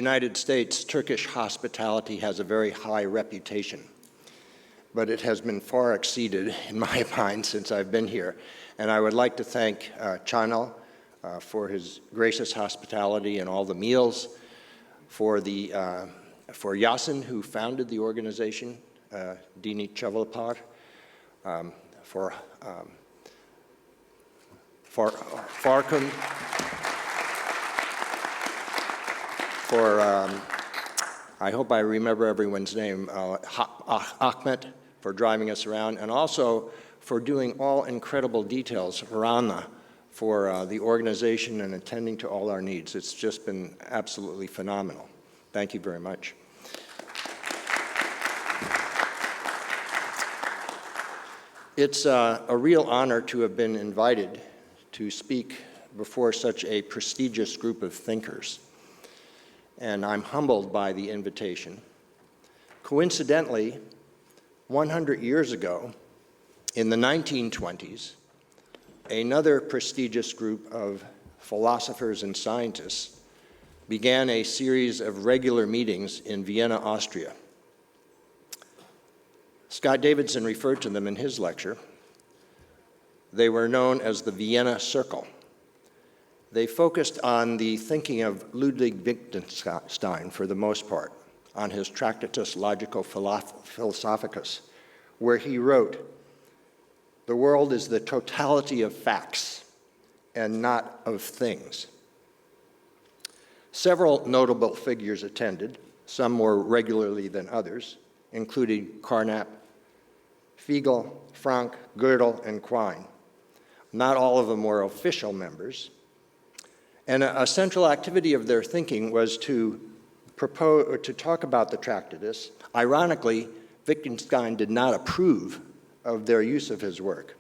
United States, Turkish hospitality has a very high reputation, but it has been far exceeded, in my mind, since I've been here. And I would like to thank Chanel for his gracious hospitality and all the meals, for Yasin, who founded the organization, Dini Çavalapar, for Farkun, for, I hope I remember everyone's name, Ahmet, for driving us around, and also for doing all incredible details, Rana, for the organization and attending to all our needs. It's just been absolutely phenomenal. Thank you very much. It's a real honor to have been invited to speak before such a prestigious group of thinkers, and I'm humbled by the invitation. Coincidentally, 100 years ago, in the 1920s, another prestigious group of philosophers and scientists began a series of regular meetings in Vienna, Austria. Scott Davidson referred to them in his lecture. They were known as the Vienna Circle. They focused on the thinking of Ludwig Wittgenstein, for the most part, on his Tractatus Logico-Philosophicus, where he wrote, "The world is the totality of facts and not of things." Several notable figures attended, some more regularly than others, including Carnap, Fiegel, Frank, Gödel, and Quine. Not all of them were official members. And a central activity of their thinking was to talk about the Tractatus. Ironically, Wittgenstein did not approve of their use of his work.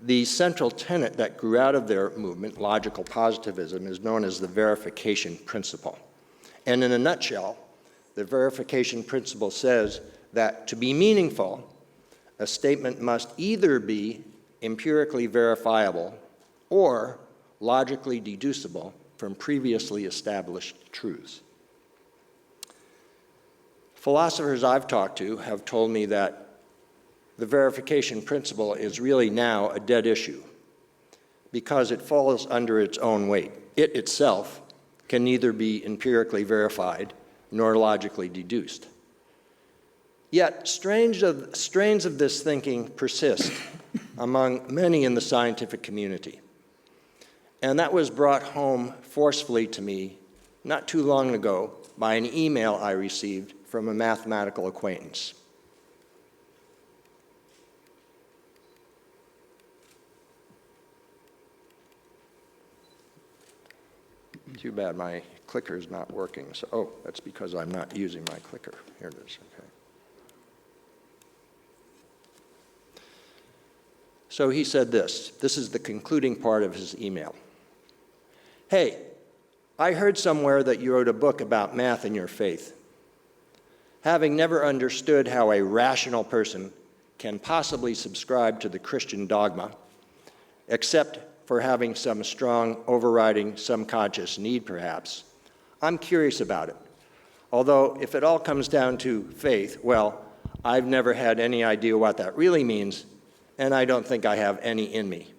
The central tenet that grew out of their movement, logical positivism, is known as the verification principle. And in a nutshell, the verification principle says that to be meaningful, a statement must either be empirically verifiable or logically deducible from previously established truths. Philosophers I've talked to have told me that the verification principle is really now a dead issue because it falls under its own weight. It itself can neither be empirically verified nor logically deduced. Yet strains of this thinking persist among many in the scientific community. And that was brought home forcefully to me not too long ago by an email I received from a mathematical acquaintance. Too bad my clicker is not working. So, oh, that's because I'm not using my clicker. Here it is, okay. So he said this. This is the concluding part of his email. "Hey, I heard somewhere that you wrote a book about math and your faith. Having never understood how a rational person can possibly subscribe to the Christian dogma, except for having some strong, overriding, subconscious need, perhaps, I'm curious about it. Although, if it all comes down to faith, well, I've never had any idea what that really means, and I don't think I have any in me,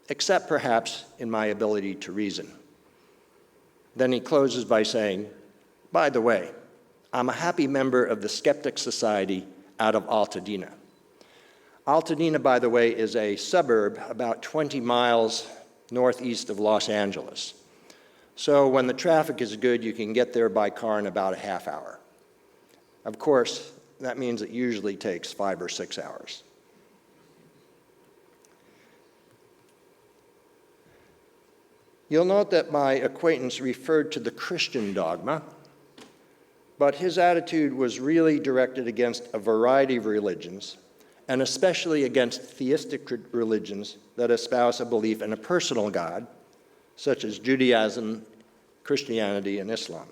except perhaps in my ability to reason." Then he closes by saying, "By the way, I'm a happy member of the Skeptic Society out of Altadena." Altadena, by the way, is a suburb about 20 miles northeast of Los Angeles. So when the traffic is good, you can get there by car in about a half hour. Of course, that means it usually takes 5 or 6 hours. You'll note that my acquaintance referred to the Christian dogma, but his attitude was really directed against a variety of religions, and especially against theistic religions that espouse a belief in a personal God, such as Judaism, Christianity, and Islam.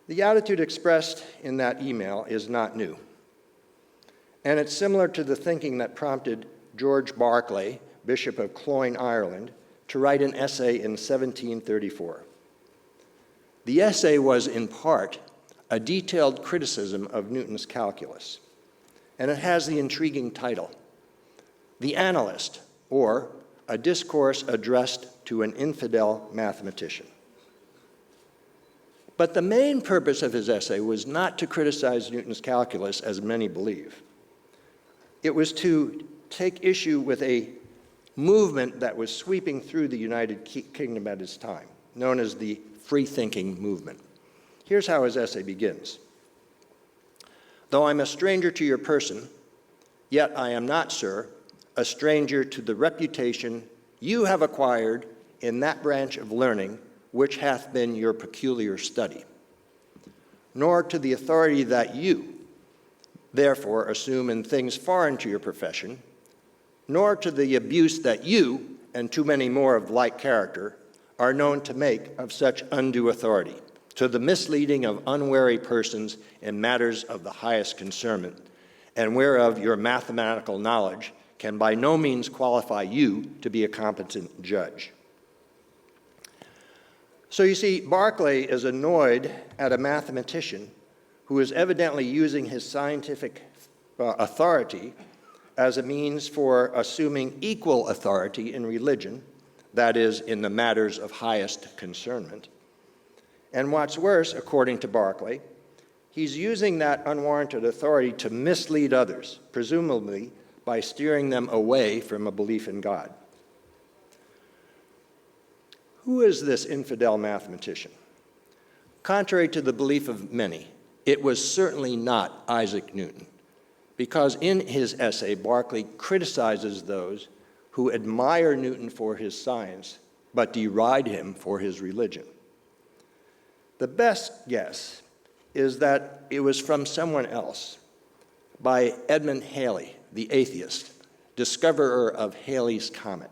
The attitude expressed in that email is not new, and it's similar to the thinking that prompted George Berkeley, Bishop of Cloyne, Ireland, to write an essay in 1734. The essay was, in part, a detailed criticism of Newton's calculus, and it has the intriguing title, The Analyst, or A Discourse Addressed to an Infidel Mathematician. But the main purpose of his essay was not to criticize Newton's calculus, as many believe. It was to take issue with a movement that was sweeping through the United Kingdom at his time, known as the free-thinking movement. Here's how his essay begins. Though I'm a stranger to your person, yet I am not, sir, a stranger to the reputation you have acquired in that branch of learning which hath been your peculiar study, nor to the authority that you, therefore, assume in things foreign to your profession, nor to the abuse that you, and too many more of like character, are known to make of such undue authority, to the misleading of unwary persons in matters of the highest concernment, and whereof your mathematical knowledge can by no means qualify you to be a competent judge. So you see, Berkeley is annoyed at a mathematician who is evidently using his scientific authority as a means for assuming equal authority in religion, that is, in the matters of highest concernment. And what's worse, according to Berkeley, he's using that unwarranted authority to mislead others, presumably by steering them away from a belief in God. Who is this infidel mathematician? Contrary to the belief of many, it was certainly not Isaac Newton, because in his essay, Berkeley criticizes those who admire Newton for his science, but deride him for his religion. The best guess is that it was from someone else, by Edmund Halley, the atheist, discoverer of Halley's Comet.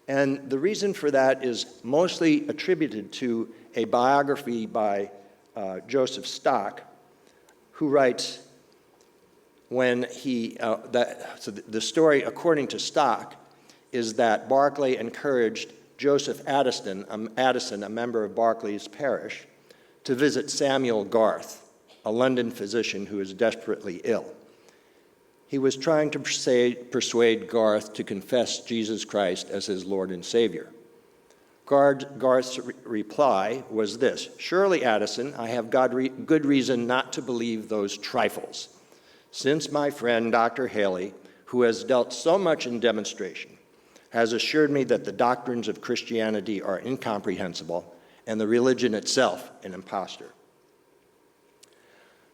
And the reason for that is mostly attributed to a biography by Joseph Stock, who writes so the story, according to Stock, is that Berkeley encouraged Joseph Addison, a member of Berkeley's parish, to visit Samuel Garth, a London physician who is desperately ill. He was trying to persuade Garth to confess Jesus Christ as his Lord and Savior. Garth's reply was this: "Surely, Addison, I have good reason not to believe those trifles, since my friend Dr. Halley, who has dealt so much in demonstration, has assured me that the doctrines of Christianity are incomprehensible and the religion itself an impostor."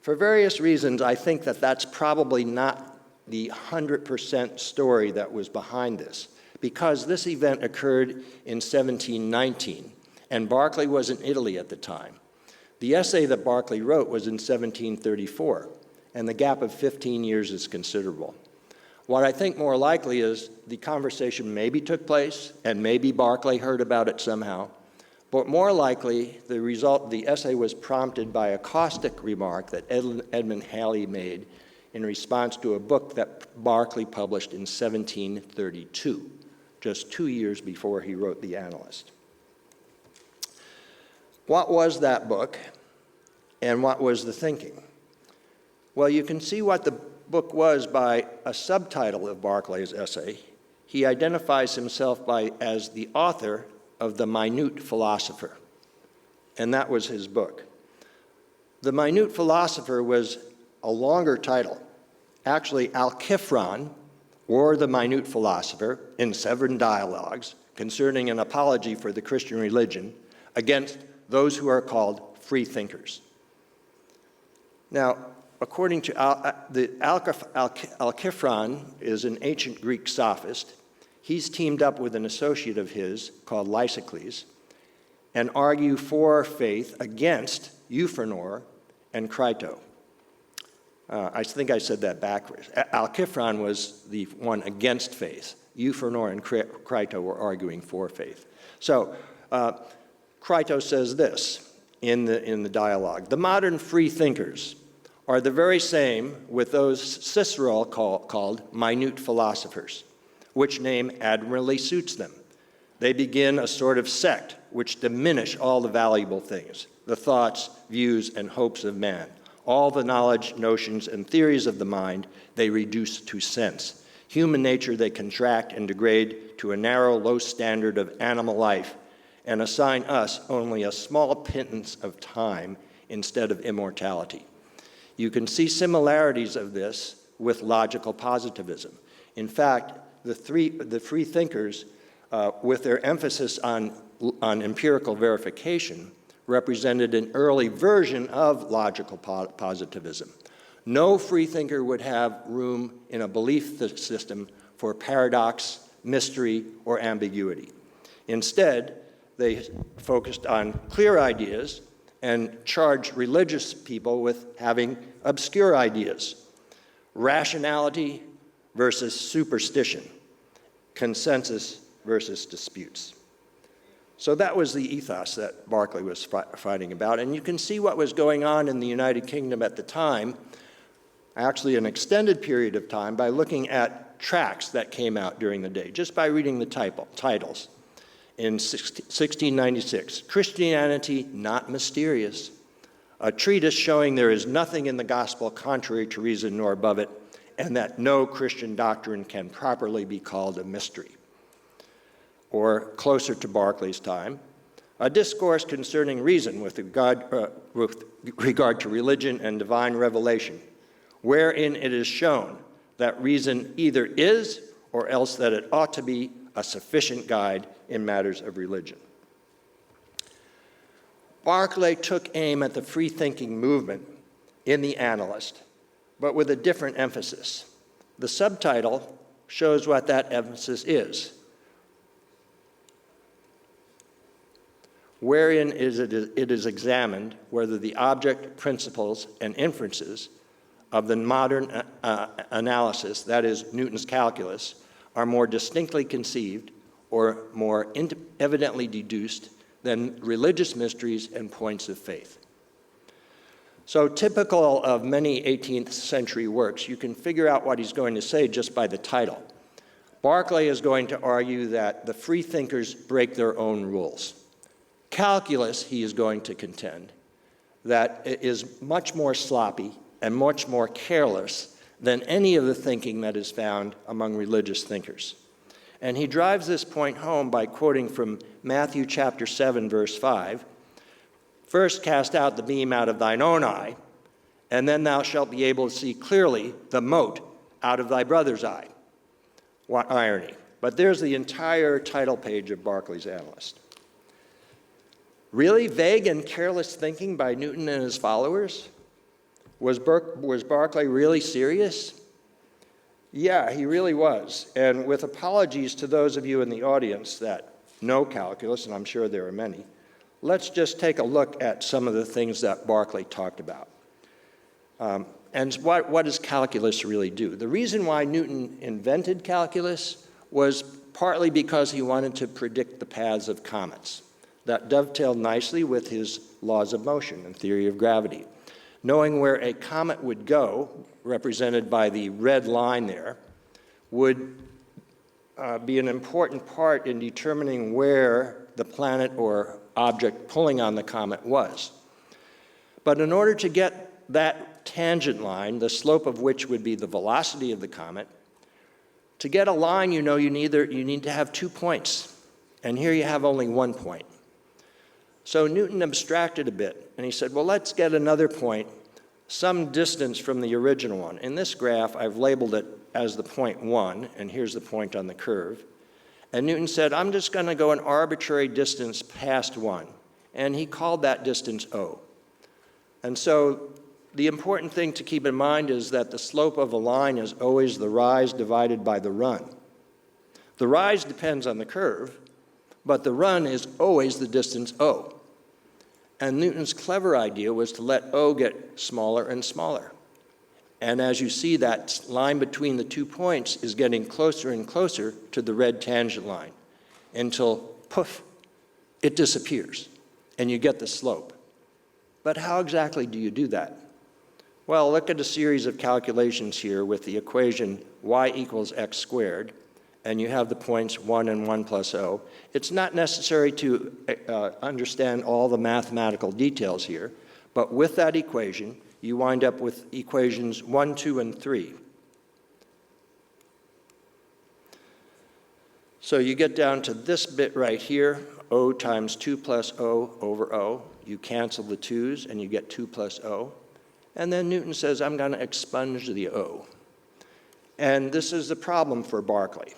For various reasons, I think that that's probably not the 100% story that was behind this, because this event occurred in 1719, and Berkeley was in Italy at the time. The essay that Berkeley wrote was in 1734, and the gap of 15 years is considerable. What I think more likely is the conversation maybe took place, and maybe Berkeley heard about it somehow, but more likely the essay was prompted by a caustic remark that Edmund Halley made in response to a book that Berkeley published in 1732, just 2 years before he wrote The Analyst. What was that book, and what was the thinking? Well, you can see what the book was by a subtitle of Berkeley's essay. He identifies himself as the author of The Minute Philosopher, and that was his book. The Minute Philosopher was a longer title, actually Alciphron, or The Minute Philosopher, in 7 dialogues concerning an apology for the Christian religion against those who are called free thinkers. Now, according to Alciphron is an ancient Greek sophist. He's teamed up with an associate of his called Lysicles and argue for faith against Euphenor and Crito. I think I said that backwards. Alciphron was the one against faith. Euphenor and Crito were arguing for faith. So Crito says this in the dialogue: "The modern free thinkers are the very same with those Cicero called minute philosophers, which name admirably suits them. They begin a sort of sect which diminish all the valuable things, the thoughts, views, and hopes of man. All the knowledge, notions, and theories of the mind they reduce to sense. Human nature they contract and degrade to a narrow, low standard of animal life and assign us only a small pittance of time instead of immortality. You can see similarities of this with logical positivism. In fact, the free thinkers, with their emphasis on empirical verification, represented an early version of logical positivism. No free thinker would have room in a belief system for paradox, mystery, or ambiguity. Instead, they focused on clear ideas and charged religious people with having obscure ideas. Rationality versus superstition, consensus versus disputes. So that was the ethos that Berkeley was fighting about, and you can see what was going on in the United Kingdom at the time, actually an extended period of time, by looking at tracts that came out during the day, just by reading the titles. In 1696, Christianity Not Mysterious, a treatise showing there is nothing in the gospel contrary to reason nor above it, and that no Christian doctrine can properly be called a mystery. Or closer to Berkeley's time, a discourse concerning reason with regard to religion and divine revelation, wherein it is shown that reason either is or else that it ought to be a sufficient guide in matters of religion. Berkeley took aim at the free-thinking movement in The Analyst, but with a different emphasis. The subtitle shows what that emphasis is, wherein it is examined whether the object, principles, and inferences of the modern analysis, that is, Newton's calculus, are more distinctly conceived or more evidently deduced than religious mysteries and points of faith. So typical of many 18th century works, you can figure out what he's going to say just by the title. Berkeley is going to argue that the free thinkers break their own rules. Calculus, he is going to contend, that it is much more sloppy and much more careless than any of the thinking that is found among religious thinkers. And he drives this point home by quoting from Matthew chapter 7, verse 5, "First cast out the beam out of thine own eye, and then thou shalt be able to see clearly the mote out of thy brother's eye." What irony. But there's the entire title page of Berkeley's Analyst. Really vague and careless thinking by Newton and his followers? Was Berkeley really serious? Yeah, he really was. And with apologies to those of you in the audience that know calculus, and I'm sure there are many, let's just take a look at some of the things that Berkeley talked about. And what does calculus really do? The reason why Newton invented calculus was partly because he wanted to predict the paths of comets. That dovetailed nicely with his laws of motion and theory of gravity. Knowing where a comet would go, represented by the red line there, would be an important part in determining where the planet or object pulling on the comet was. But in order to get that tangent line, the slope of which would be the velocity of the comet, to get a line, you need to have 2 points. And here you have only 1 point. So Newton abstracted a bit, and he said, well, let's get another point some distance from the original one. In this graph, I've labeled it as the point 1, and here's the point on the curve. And Newton said, I'm just going to go an arbitrary distance past 1, and he called that distance O. And so the important thing to keep in mind is that the slope of a line is always the rise divided by the run. The rise depends on the curve, but the run is always the distance O. And Newton's clever idea was to let O get smaller and smaller. And as you see, that line between the 2 points is getting closer and closer to the red tangent line until, poof, it disappears, and you get the slope. But how exactly do you do that? Well, look at a series of calculations here with the equation y equals x squared and you have the points 1 and 1 plus O. It's not necessary to understand all the mathematical details here, but with that equation, you wind up with equations 1, 2, and 3. So you get down to this bit right here, O times 2 plus O over O. You cancel the 2's and you get 2 plus O. And then Newton says, I'm going to expunge the O. And this is the problem for Berkeley.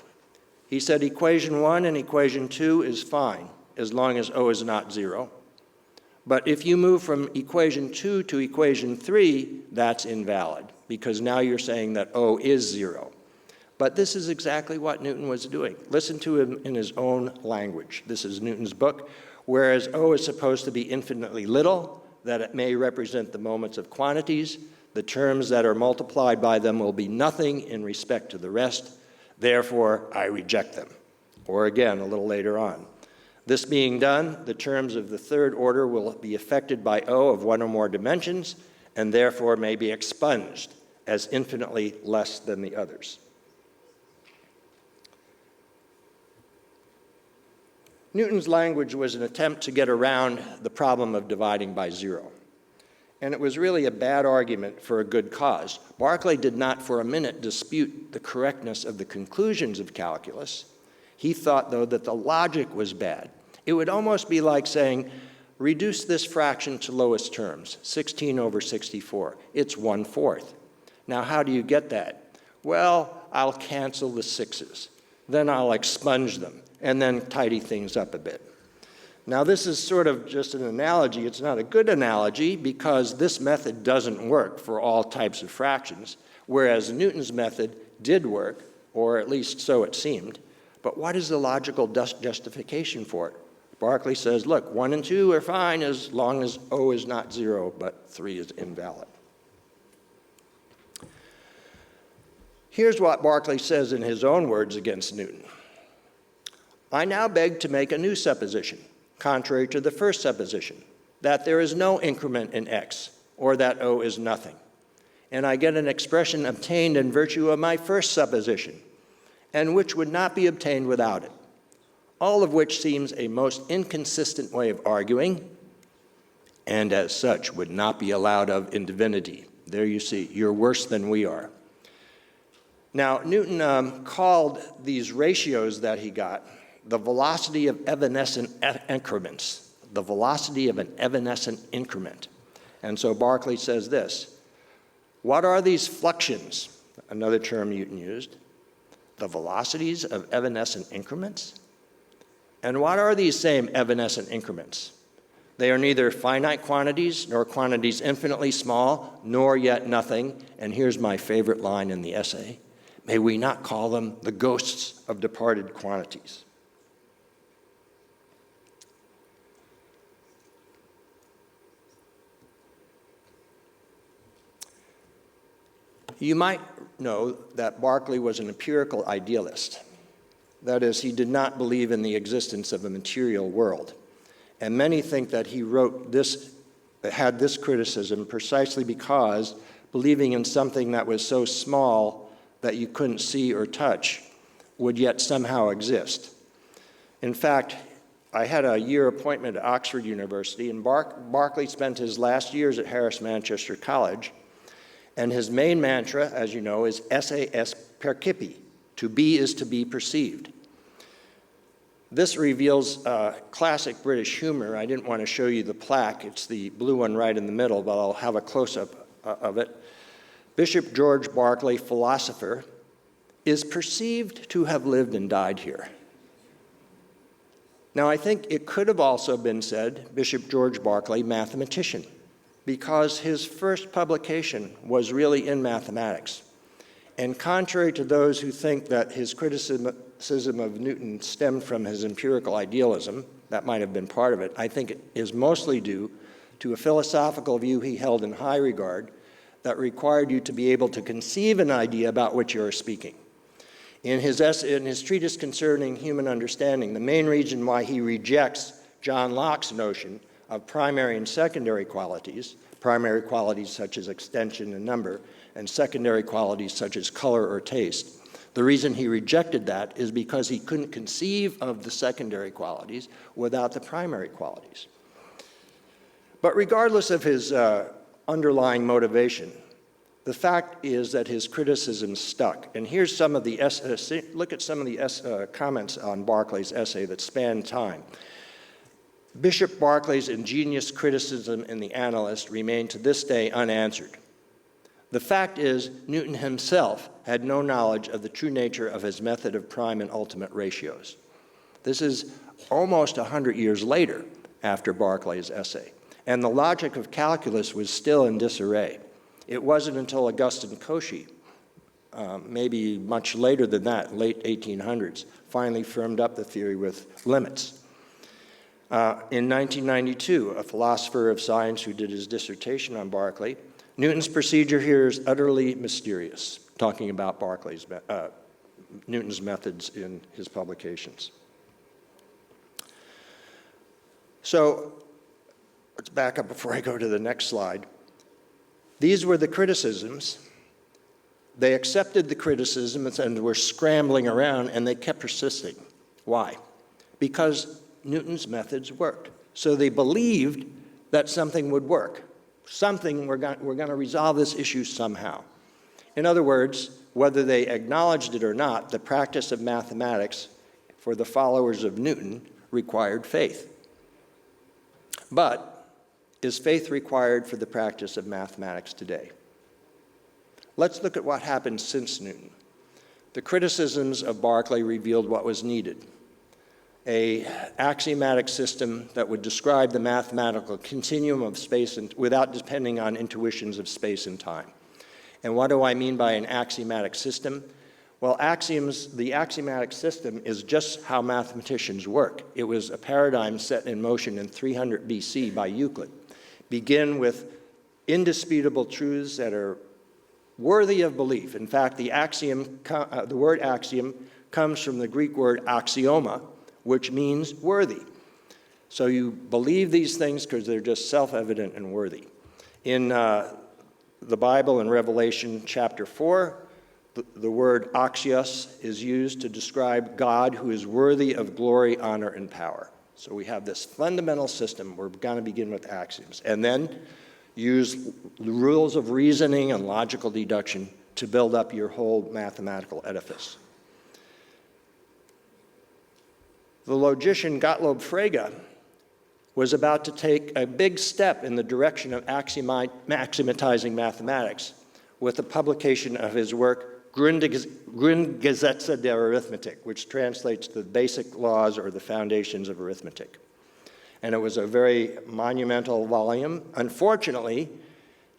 He said equation 1 and equation 2 is fine as long as O is not 0. But if you move from equation 2 to equation 3, that's invalid, because now you're saying that O is 0. But this is exactly what Newton was doing. Listen to him in his own language. This is Newton's book. Whereas O is supposed to be infinitely little, that it may represent the moments of quantities, the terms that are multiplied by them will be nothing in respect to the rest, therefore I reject them. Or again, a little later on. This being done, the terms of the third order will be affected by O of one or more dimensions, and therefore may be expunged as infinitely less than the others. Newton's language was an attempt to get around the problem of dividing by 0. And it was really a bad argument for a good cause. Berkeley did not for a minute dispute the correctness of the conclusions of calculus. He thought, though, that the logic was bad. It would almost be like saying, reduce this fraction to lowest terms, 16 over 64. It's 1/4. Now, how do you get that? Well, I'll cancel the 6's. Then I'll expunge them, and then tidy things up a bit. Now, this is sort of just an analogy. It's not a good analogy because this method doesn't work for all types of fractions, whereas Newton's method did work, or at least so it seemed. But what is the logical justification for it? Berkeley says, look, 1 and 2 are fine as long as O is not 0, but 3 is invalid. Here's what Berkeley says in his own words against Newton. I now beg to make a new supposition, contrary to the first supposition, that there is no increment in x, or that O is nothing. And I get an expression obtained in virtue of my first supposition, and which would not be obtained without it, all of which seems a most inconsistent way of arguing, and as such would not be allowed of in divinity. There you see, you're worse than we are. Now, Newton called these ratios that he got the velocity of evanescent increments, the velocity of an evanescent increment. And so Berkeley says this, what are these fluxions? Another term Newton used. The velocities of evanescent increments? And what are these same evanescent increments? They are neither finite quantities, nor quantities infinitely small, nor yet nothing. And here's my favorite line in the essay. May we not call them the ghosts of departed quantities. You might know that Berkeley was an empirical idealist. That is, he did not believe in the existence of a material world. And many think that he had this criticism precisely because believing in something that was so small that you couldn't see or touch would yet somehow exist. In fact, I had a year appointment at Oxford University, and Berkeley spent his last years at Harris Manchester College. And his main mantra, as you know, is esse est percipi, to be is to be perceived. This reveals classic British humor. I didn't want to show you the plaque. It's the blue one right in the middle, but I'll have a close-up of it. Bishop George Berkeley, philosopher, is perceived to have lived and died here. Now, I think it could have also been said, Bishop George Berkeley, mathematician, because his first publication was really in mathematics. And contrary to those who think that his criticism of Newton stemmed from his empirical idealism, that might have been part of it, I think it is mostly due to a philosophical view he held in high regard that required you to be able to conceive an idea about which you are speaking. In his treatise concerning human understanding, the main reason why he rejects John Locke's notion of primary and secondary qualities such as extension and number, and secondary qualities such as color or taste. The reason he rejected that is because he couldn't conceive of the secondary qualities without the primary qualities. But regardless of his underlying motivation, the fact is that his criticism stuck. And here's some of the look at some of the comments on Berkeley's essay that span time. Bishop Berkeley's ingenious criticism in The Analyst remain to this day unanswered. The fact is, Newton himself had no knowledge of the true nature of his method of prime and ultimate ratios. This is almost 100 years later after Berkeley's essay, and the logic of calculus was still in disarray. It wasn't until Augustin Cauchy, maybe much later than that, late 1800s, finally firmed up the theory with limits. In 1992, a philosopher of science who did his dissertation on Berkeley, Newton's procedure here is utterly mysterious, talking about Newton's methods in his publications. So let's back up before I go to the next slide. These were the criticisms. They accepted the criticisms and were scrambling around, and they kept persisting. Why? Because Newton's methods worked. So they believed that something would work. We're going to resolve this issue somehow. In other words, whether they acknowledged it or not, the practice of mathematics for the followers of Newton required faith. But is faith required for the practice of mathematics today? Let's look at what happened since Newton. The criticisms of Berkeley revealed what was needed: an axiomatic system that would describe the mathematical continuum of space and without depending on intuitions of space and time. And what do I mean by an axiomatic system? Well, the axiomatic system is just how mathematicians work. It was a paradigm set in motion in 300 BC by Euclid. Begin with indisputable truths that are worthy of belief. In fact, the word axiom comes from the Greek word axioma, which means worthy. So you believe these things because they're just self-evident and worthy. In the Bible, in Revelation chapter 4, the word axios is used to describe God who is worthy of glory, honor, and power. So we have this fundamental system. We're going to begin with axioms, and then use the rules of reasoning and logical deduction to build up your whole mathematical edifice. The logician Gottlob Frege was about to take a big step in the direction of axiomatizing mathematics with the publication of his work Grundgesetze der Arithmetik, which translates to the basic laws or the foundations of arithmetic. And it was a very monumental volume. Unfortunately,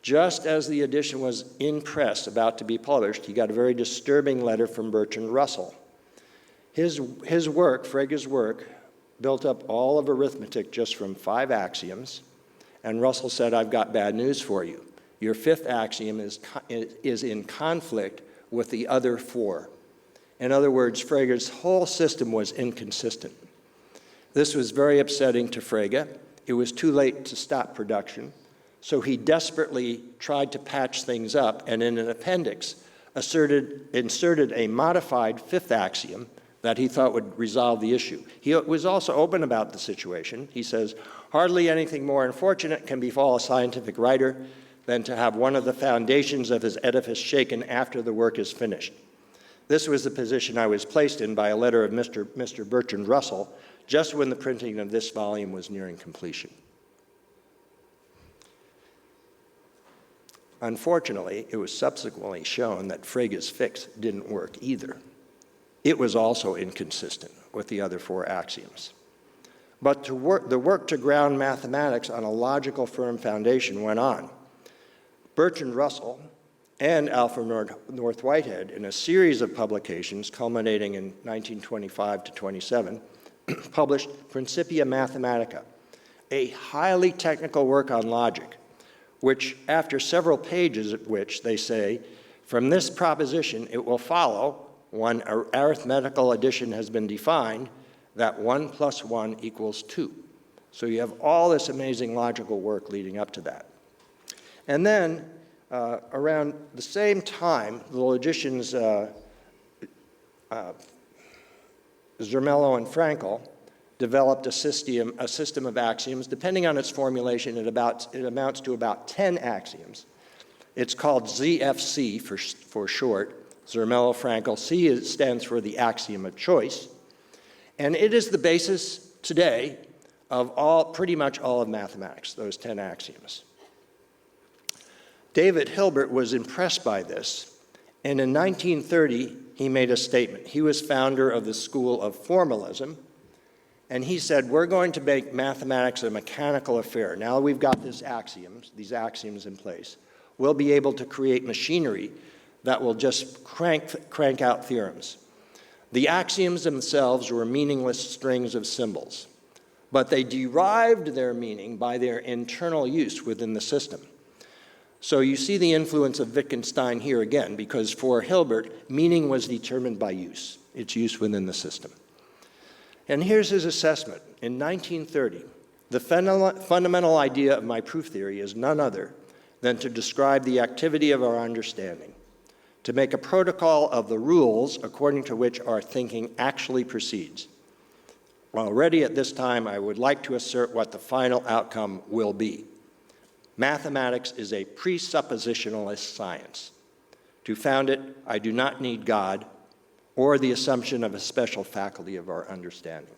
just as the edition was in press, about to be published, he got a very disturbing letter from Bertrand Russell. His work, Frege's work, built up all of arithmetic just from 5 axioms, and Russell said, "I've got bad news for you. Your 5th axiom is in conflict with the other 4. In other words, Frege's whole system was inconsistent. This was very upsetting to Frege. It was too late to stop production, so he desperately tried to patch things up, and in an appendix inserted a modified 5th axiom that he thought would resolve the issue. He was also open about the situation. He says, "Hardly anything more unfortunate can befall a scientific writer than to have one of the foundations of his edifice shaken after the work is finished." This was the position I was placed in by a letter of Mr. Bertrand Russell just when the printing of this volume was nearing completion. Unfortunately, it was subsequently shown that Frege's fix didn't work either. It was also inconsistent with the other 4 axioms. But the work to ground mathematics on a logical, firm foundation went on. Bertrand Russell and Alfred North Whitehead, in a series of publications culminating in 1925 to 27, published Principia Mathematica, a highly technical work on logic, which, after several pages of which they say, from this proposition it will follow, when arithmetical addition has been defined, that 1 + 1 = 2. So you have all this amazing logical work leading up to that. And then, around the same time, the logicians Zermelo and Frankel developed a system of axioms. Depending on its formulation, it amounts to about 10 axioms. It's called ZFC for short, Zermelo, Frankel. C stands for the axiom of choice. And it is the basis today of pretty much all of mathematics, those 10 axioms. David Hilbert was impressed by this, and in 1930, he made a statement. He was founder of the School of Formalism, and he said, we're going to make mathematics a mechanical affair. Now we've got these axioms in place, we'll be able to create machinery that will just crank out theorems. The axioms themselves were meaningless strings of symbols, but they derived their meaning by their internal use within the system. So you see the influence of Wittgenstein here again, because for Hilbert, meaning was determined by use, its use within the system. And here's his assessment. In 1930, the fundamental idea of my proof theory is none other than to describe the activity of our understanding, to make a protocol of the rules according to which our thinking actually proceeds. Already at this time, I would like to assert what the final outcome will be. Mathematics is a presuppositionalist science. To found it, I do not need God or the assumption of a special faculty of our understanding.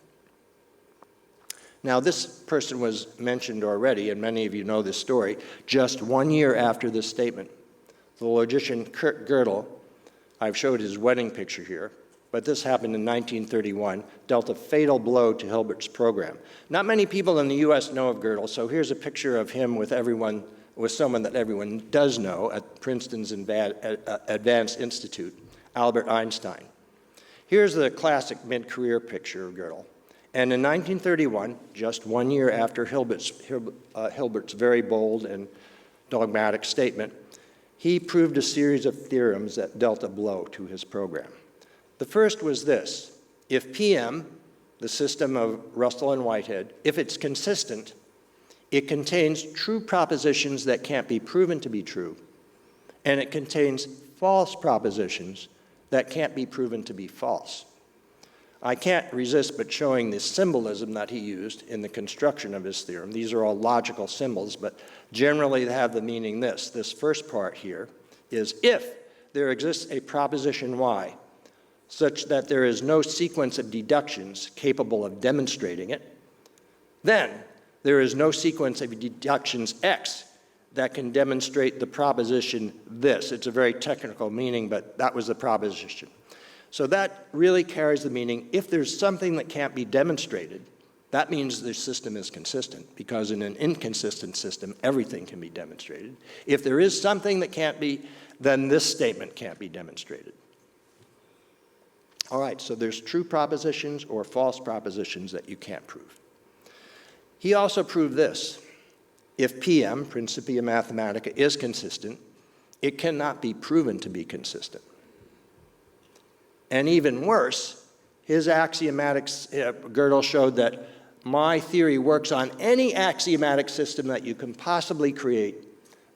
Now, this person was mentioned already, and many of you know this story. Just 1 year after this statement, the logician Kurt Gödel, I've showed his wedding picture here, but this happened in 1931, dealt a fatal blow to Hilbert's program. Not many people in the US know of Gödel, so here's a picture of him with someone that everyone does know at Princeton's Advanced Institute, Albert Einstein. Here's the classic mid-career picture of Gödel. And in 1931, just 1 year after Hilbert's very bold and dogmatic statement, he proved a series of theorems that dealt a blow to his program. The first was this: if PM, the system of Russell and Whitehead, if it's consistent, it contains true propositions that can't be proven to be true, and it contains false propositions that can't be proven to be false. I can't resist but showing the symbolism that he used in the construction of his theorem. These are all logical symbols, but generally they have the meaning this. This first part here is if there exists a proposition Y, such that there is no sequence of deductions capable of demonstrating it, then there is no sequence of deductions X that can demonstrate the proposition this. It's a very technical meaning, but that was the proposition. So that really carries the meaning, if there's something that can't be demonstrated, that means the system is consistent, because in an inconsistent system, everything can be demonstrated. If there is something that can't be, then this statement can't be demonstrated. All right, so there's true propositions or false propositions that you can't prove. He also proved this: if PM, Principia Mathematica, is consistent, it cannot be proven to be consistent. And even worse, his axiomatics, Gödel showed that my theory works on any axiomatic system that you can possibly create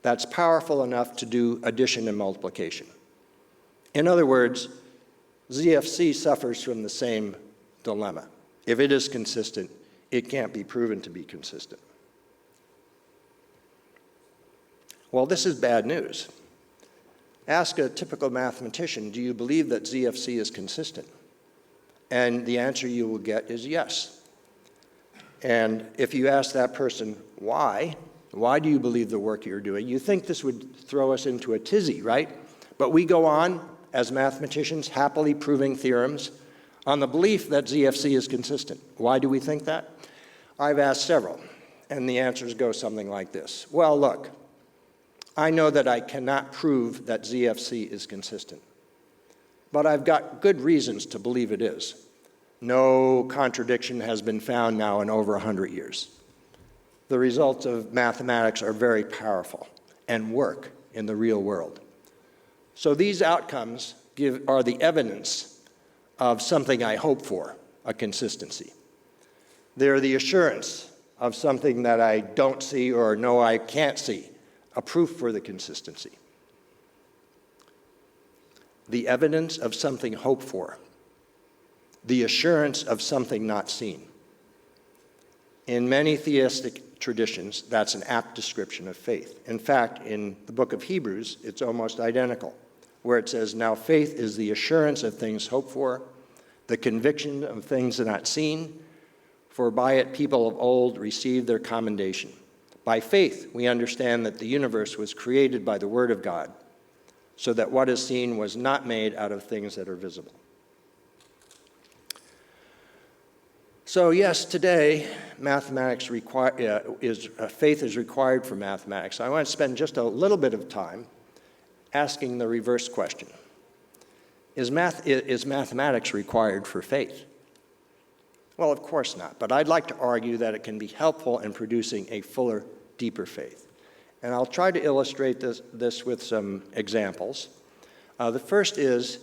that's powerful enough to do addition and multiplication. In other words, ZFC suffers from the same dilemma. If it is consistent, it can't be proven to be consistent. Well, this is bad news. Ask a typical mathematician, do you believe that ZFC is consistent? And the answer you will get is yes. And if you ask that person, why do you believe the work you're doing? You think this would throw us into a tizzy, right? But we go on as mathematicians, happily proving theorems on the belief that ZFC is consistent. Why do we think that? I've asked several, and the answers go something like this. Well, look, I know that I cannot prove that ZFC is consistent, but I've got good reasons to believe it is. No contradiction has been found now in over 100 years. The results of mathematics are very powerful and work in the real world. So these outcomes are the evidence of something I hope for, a consistency. They're the assurance of something that I don't see or know I can't see, a proof for the consistency. The evidence of something hoped for. the assurance of something not seen. In many theistic traditions, that's an apt description of faith. In fact, in the book of Hebrews, it's almost identical, where it says, "Now faith is the assurance of things hoped for, the conviction of things not seen, for by it people of old received their commendation. By faith we understand that the universe was created by the word of God, so that what is seen was not made out of things that are visible." So yes, today, faith is required for mathematics. I want to spend just a little bit of time asking the reverse question. Is mathematics required for faith? Well, of course not, but I'd like to argue that it can be helpful in producing a fuller, deeper faith. And I'll try to illustrate this with some examples. The first is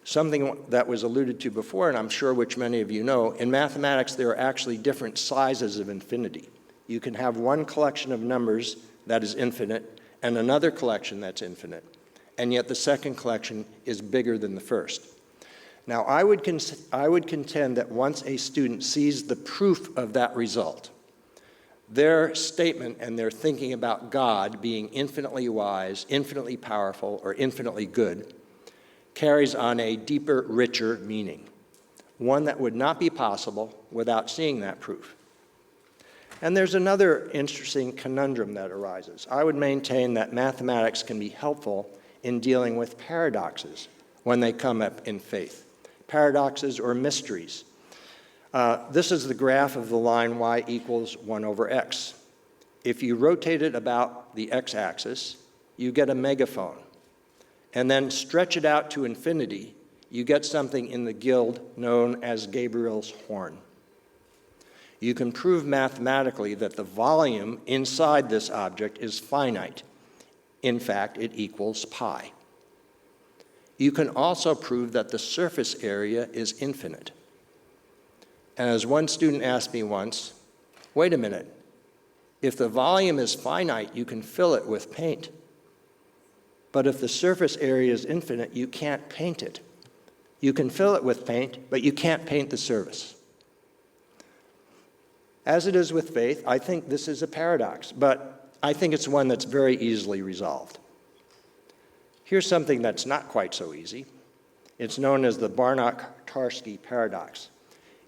something that was alluded to before, and I'm sure which many of you know. In mathematics, there are actually different sizes of infinity. You can have one collection of numbers that is infinite and another collection that's infinite, and yet the second collection is bigger than the first. Now, I would contend that once a student sees the proof of that result, their statement and their thinking about God being infinitely wise, infinitely powerful, or infinitely good carries on a deeper, richer meaning, one that would not be possible without seeing that proof. And there's another interesting conundrum that arises. I would maintain that mathematics can be helpful in dealing with paradoxes when they come up in faith. Paradoxes or mysteries. This is the graph of the line y equals 1 over x. If you rotate it about the x-axis, you get a megaphone. And then stretch it out to infinity, you get something in the guild known as Gabriel's horn. You can prove mathematically that the volume inside this object is finite. In fact, it equals pi. You can also prove that the surface area is infinite. And as one student asked me once, wait a minute, if the volume is finite, you can fill it with paint. But if the surface area is infinite, you can't paint it. You can fill it with paint, but you can't paint the surface. As it is with faith, I think this is a paradox, but I think it's one that's very easily resolved. Here's something that's not quite so easy. It's known as the Barnard-Tarski paradox.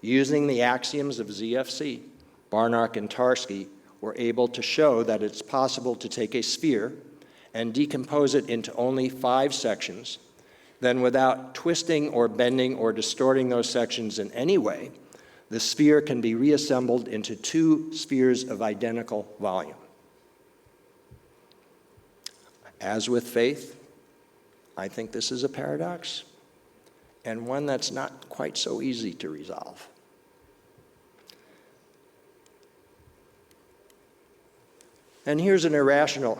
Using the axioms of ZFC, Barnard and Tarski were able to show that it's possible to take a sphere and decompose it into only 5 sections, then without twisting or bending or distorting those sections in any way, the sphere can be reassembled into 2 spheres of identical volume. As with faith, I think this is a paradox, and one that's not quite so easy to resolve. And here's an irrational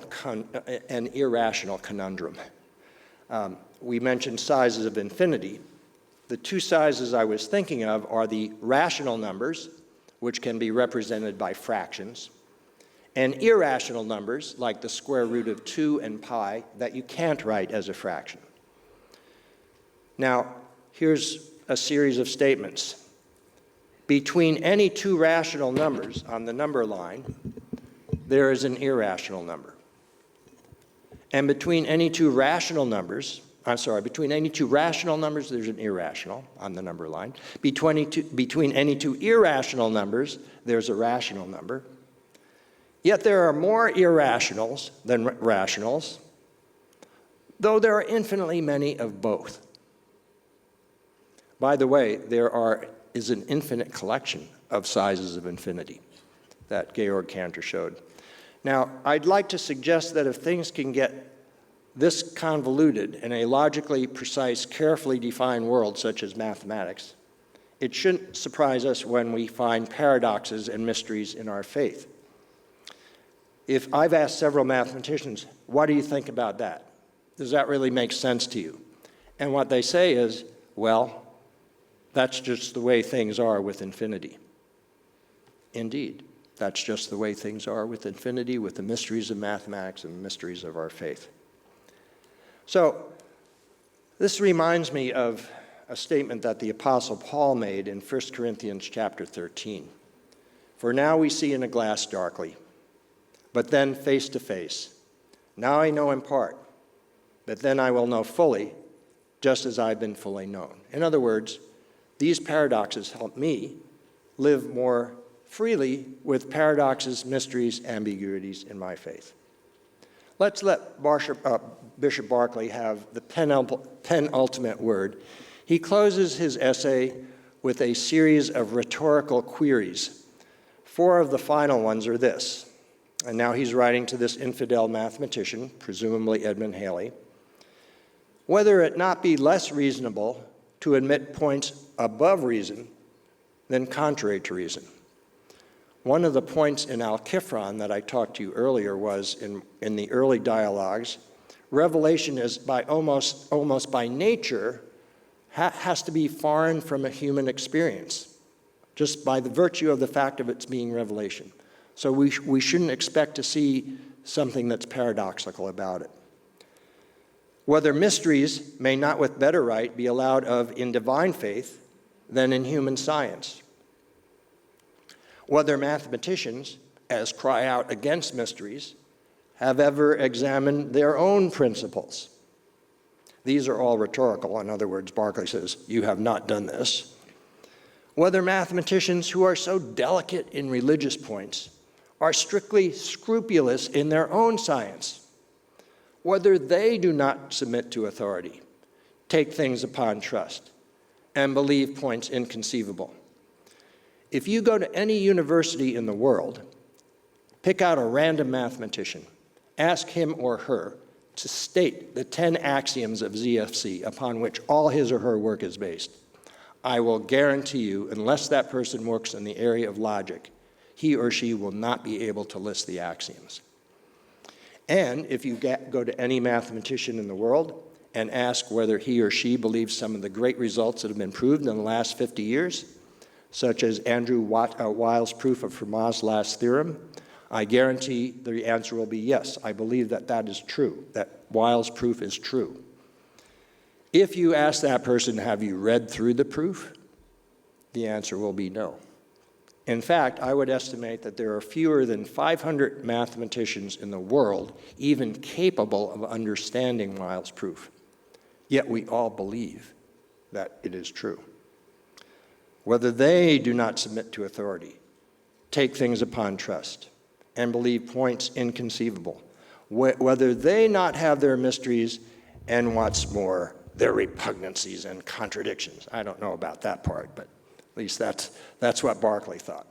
conundrum. We mentioned sizes of infinity. The 2 sizes I was thinking of are the rational numbers, which can be represented by fractions, and irrational numbers, like the square root of 2 and pi, that you can't write as a fraction. Now, here's a series of statements. Between any 2 rational numbers on the number line, there is an irrational number. And between any 2 rational numbers, there's an irrational on the number line. Between any 2 irrational numbers, there's a rational number. Yet there are more irrationals than rationals, though there are infinitely many of both. By the way, there is an infinite collection of sizes of infinity that Georg Cantor showed. Now, I'd like to suggest that if things can get this convoluted in a logically precise, carefully defined world such as mathematics, it shouldn't surprise us when we find paradoxes and mysteries in our faith. If I've asked several mathematicians, what do you think about that? Does that really make sense to you? And what they say is, well, that's just the way things are with infinity. Indeed. That's just the way things are with infinity, with the mysteries of mathematics and the mysteries of our faith. So, this reminds me of a statement that the Apostle Paul made in 1 Corinthians chapter 13. For now we see in a glass darkly, but then face to face. Now I know in part, but then I will know fully, just as I've been fully known. In other words, these paradoxes help me live more freely with paradoxes, mysteries, ambiguities in my faith. Let's let Bishop Berkeley have the penultimate word. He closes his essay with a series of rhetorical queries. 4 of the final ones are this, and now he's writing to this infidel mathematician, presumably Edmund Halley, whether it not be less reasonable to admit points above reason than contrary to reason. One of the points in Al-Kifron that I talked to you earlier was in the early dialogues, revelation is by almost by nature has to be foreign from a human experience, just by the virtue of the fact of its being revelation. So we shouldn't expect to see something that's paradoxical about it. Whether mysteries may not with better right be allowed of in divine faith than in human science. Whether mathematicians, as cry out against mysteries, have ever examined their own principles. These are all rhetorical. In other words, Berkeley says, you have not done this. Whether mathematicians who are so delicate in religious points are strictly scrupulous in their own science. Whether they do not submit to authority, take things upon trust, and believe points inconceivable. If you go to any university in the world, pick out a random mathematician, ask him or her to state the 10 axioms of ZFC upon which all his or her work is based, I will guarantee you, unless that person works in the area of logic, he or she will not be able to list the axioms. And if you go to any mathematician in the world and ask whether he or she believes some of the great results that have been proved in the last 50 years, such as Andrew Weil's proof of Fermat's last theorem, I guarantee the answer will be yes, I believe that that is true, that Weil's proof is true. If you ask that person, have you read through the proof? The answer will be no. In fact, I would estimate that there are fewer than 500 mathematicians in the world even capable of understanding Weil's proof. Yet we all believe that it is true. Whether they do not submit to authority, take things upon trust, and believe points inconceivable, whether they not have their mysteries and what's more, their repugnancies and contradictions. I don't know about that part, but at least that's what Berkeley thought.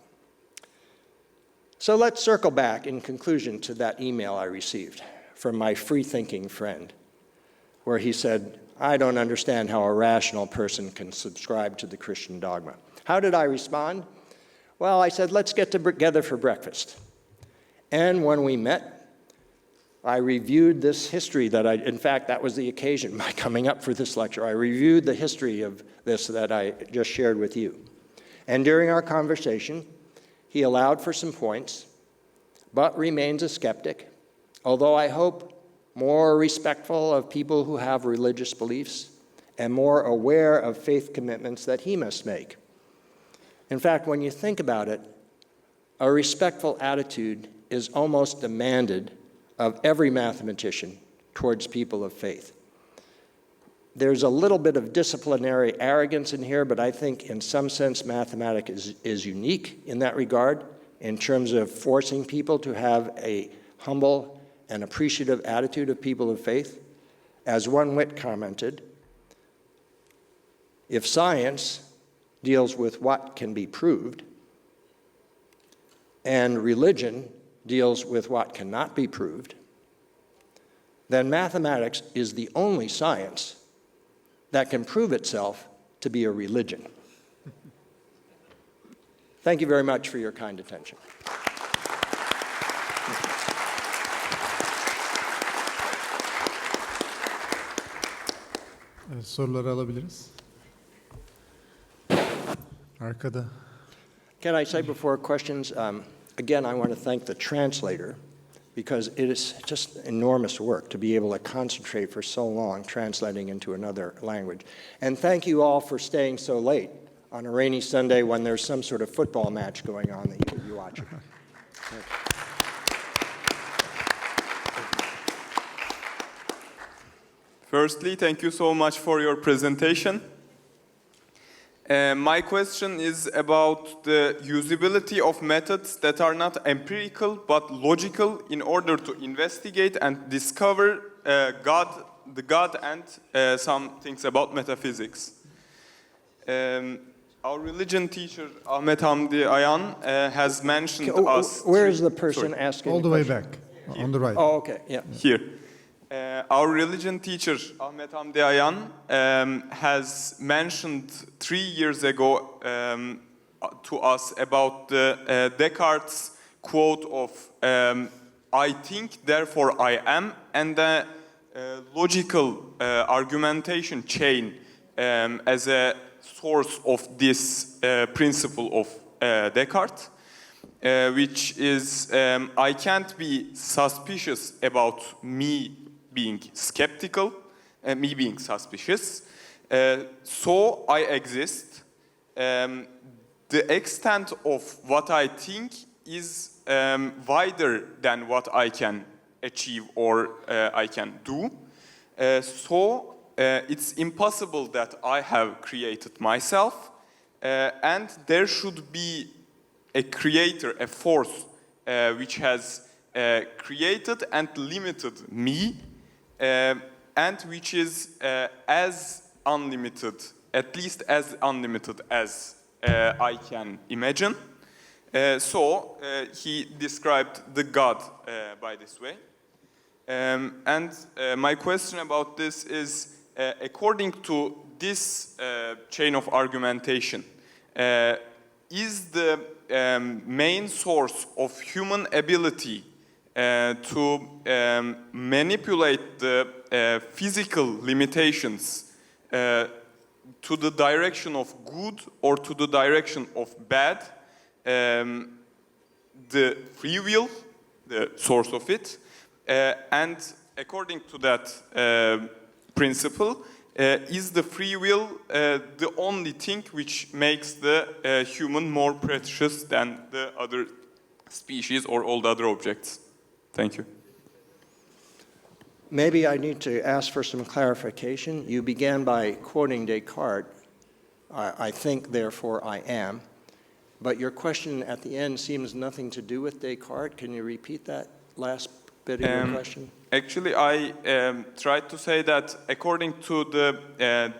So let's circle back in conclusion to that email I received from my free-thinking friend, where he said, I don't understand how a rational person can subscribe to the Christian dogma. How did I respond? Well, I said, let's get together for breakfast. And when we met, I reviewed this history in fact, that was the occasion, my coming up for this lecture. I reviewed the history of this that I just shared with you. And during our conversation, he allowed for some points, but remains a skeptic, although I hope more respectful of people who have religious beliefs and more aware of faith commitments that he must make. In fact, when you think about it, a respectful attitude is almost demanded of every mathematician towards people of faith. There's a little bit of disciplinary arrogance in here, but I think in some sense mathematics is unique in that regard in terms of forcing people to have a humble and appreciative attitude of people of faith. As one wit commented, if science deals with what can be proved and religion deals with what cannot be proved, then mathematics is the only science that can prove itself to be a religion. Thank you very much for your kind attention. Soruları alabiliriz. Arkada. Can I say before questions, again, I want to thank the translator because it is just enormous work to be able to concentrate for so long translating into another language. And thank you all for staying so late on a rainy Sunday when there's some sort of football match going on that you watch it. Firstly, thank you so much for your presentation. My question is about the usability of methods that are not empirical but logical in order to investigate and discover the God and some things about metaphysics. Our religion teacher, Ahmet Hamdi Ayan, has mentioned us... Where is the person asking All the way back, on the right. Oh, okay, yeah. Here. Our religion teacher, Ahmet Hamdi Ayan, has mentioned 3 years ago to us about the Descartes' quote of I think, therefore I am, and the logical argumentation chain as a source of this principle of Descartes, which is I can't be suspicious about me being skeptical, me being suspicious, so I exist. The extent of what I think is wider than what I can achieve or I can do. So it's impossible that I have created myself, and there should be a creator, a force, which has created and limited me, and which is as unlimited, at least as unlimited as I can imagine. So he described the God by this way. And my question about this is, according to this chain of argumentation, is the main source of human ability to manipulate the physical limitations to the direction of good or to the direction of bad, the free will, the source of it, and according to that principle, is the free will the only thing which makes the human more precious than the other species or all the other objects? Thank you. Maybe I need to ask for some clarification. You began by quoting Descartes, I think, therefore I am. But your question at the end seems nothing to do with Descartes. Can you repeat that last bit of your question? Actually, I tried to say that according to the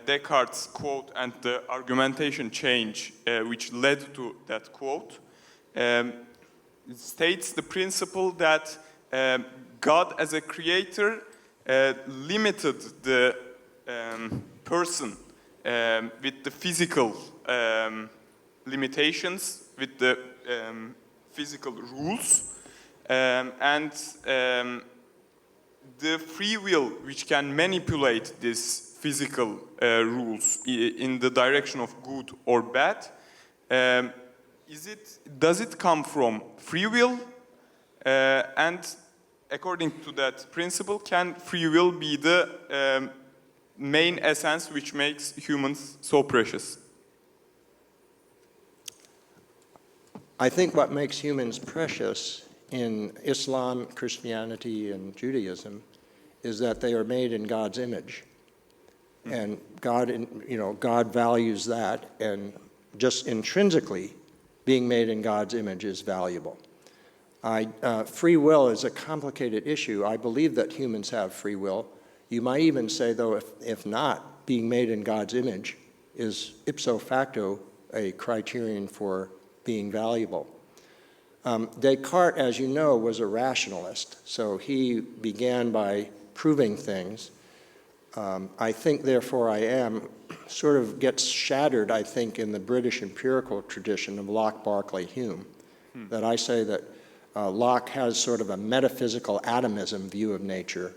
Descartes' quote and the argumentation change which led to that quote, it states the principle that God as a creator limited the person with the physical limitations, with the physical rules, and the free will which can manipulate these physical rules in the direction of good or bad, does it come from free will? And according to that principle, can free will be the main essence which makes humans so precious? I think what makes humans precious in Islam, Christianity, and Judaism is that they are made in God's image. And God values that, and just intrinsically, being made in God's image is valuable. Free will is a complicated issue. I believe that humans have free will. You might even say, though, if not, being made in God's image is ipso facto a criterion for being valuable. Descartes, as you know, was a rationalist, so he began by proving things. I think, therefore I am, sort of gets shattered, I think, in the British empirical tradition of Locke, Berkeley, Hume, that I say that Locke has sort of a metaphysical atomism view of nature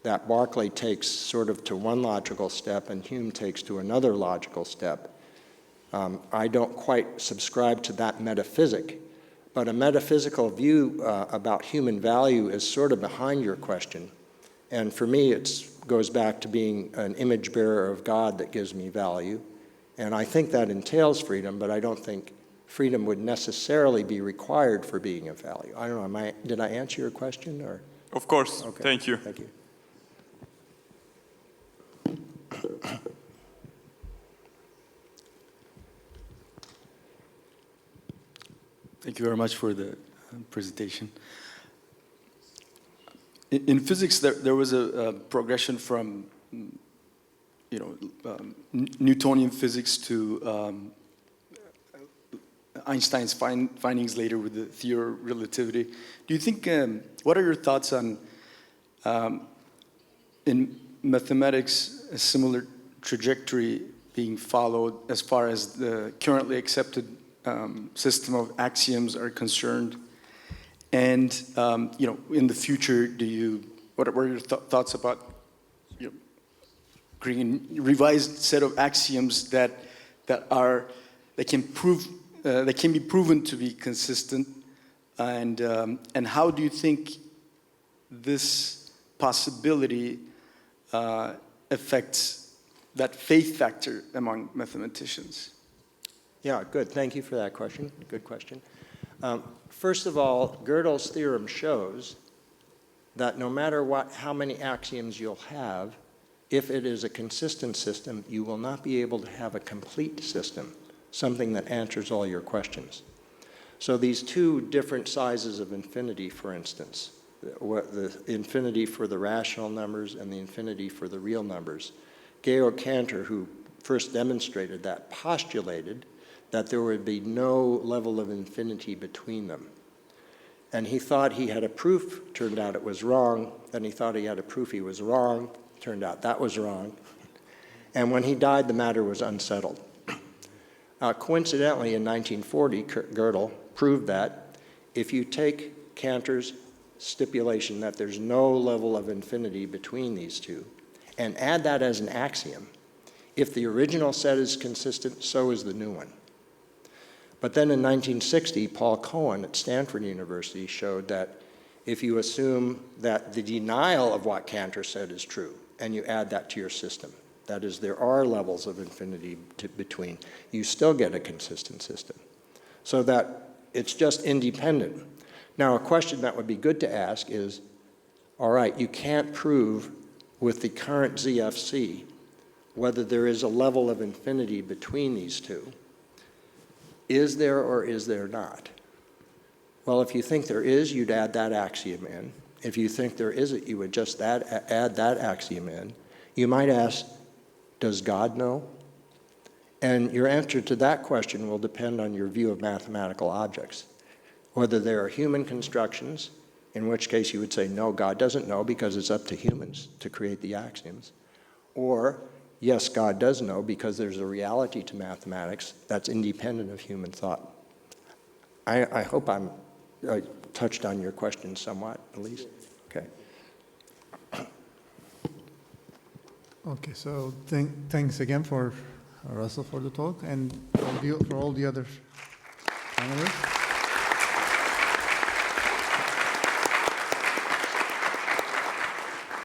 that Berkeley takes sort of to one logical step and Hume takes to another logical step. I don't quite subscribe to that metaphysic, But a metaphysical view about human value is sort of behind your question. And for me, it goes back to being an image bearer of God that gives me value. And I think that entails freedom, but I don't think freedom would necessarily be required for being of value. I don't know, did I answer your question? Or? Of course, Okay. thank you. Thank you. Thank you very much for the presentation. In physics, there was a progression from, Newtonian physics to Einstein's findings later with the theory of relativity. Do you think, what are your thoughts on, in mathematics, a similar trajectory being followed as far as the currently accepted system of axioms are concerned? And, in the future, what are your thoughts about, creating a revised set of axioms that can be proven to be consistent? And how do you think this possibility affects that faith factor among mathematicians? Yeah, good. Thank you for that question. Good question. First of all, Gödel's theorem shows that no matter how many axioms you'll have, if it is a consistent system, you will not be able to have a complete system, something that answers all your questions. So these two different sizes of infinity, for instance, the infinity for the rational numbers and the infinity for the real numbers, Georg Cantor, who first demonstrated that, postulated that there would be no level of infinity between them. And he thought he had a proof, turned out it was wrong. Then he thought he had a proof he was wrong, turned out that was wrong. And when he died, the matter was unsettled. Coincidentally, in 1940, Gödel proved that if you take Cantor's stipulation that there's no level of infinity between these two, and add that as an axiom, if the original set is consistent, so is the new one. But then in 1960, Paul Cohen at Stanford University showed that if you assume that the denial of what Cantor said is true, and you add that to your system, that is, there are levels of infinity between, you still get a consistent system. So that it's just independent. Now, a question that would be good to ask is, all right, you can't prove with the current ZFC whether there is a level of infinity between these two. Is there or is there not? Well, if you think there is, you'd add that axiom in. If you think there isn't, you would just add that axiom in. You might ask, does God know? And your answer to that question will depend on your view of mathematical objects. Whether there are human constructions, in which case you would say, no, God doesn't know because it's up to humans to create the axioms. Or, yes, God does know because there's a reality to mathematics that's independent of human thought. I hope I touched on your question somewhat, at least. Okay. Okay, so thanks again for Russell for the talk and for all the other panelists.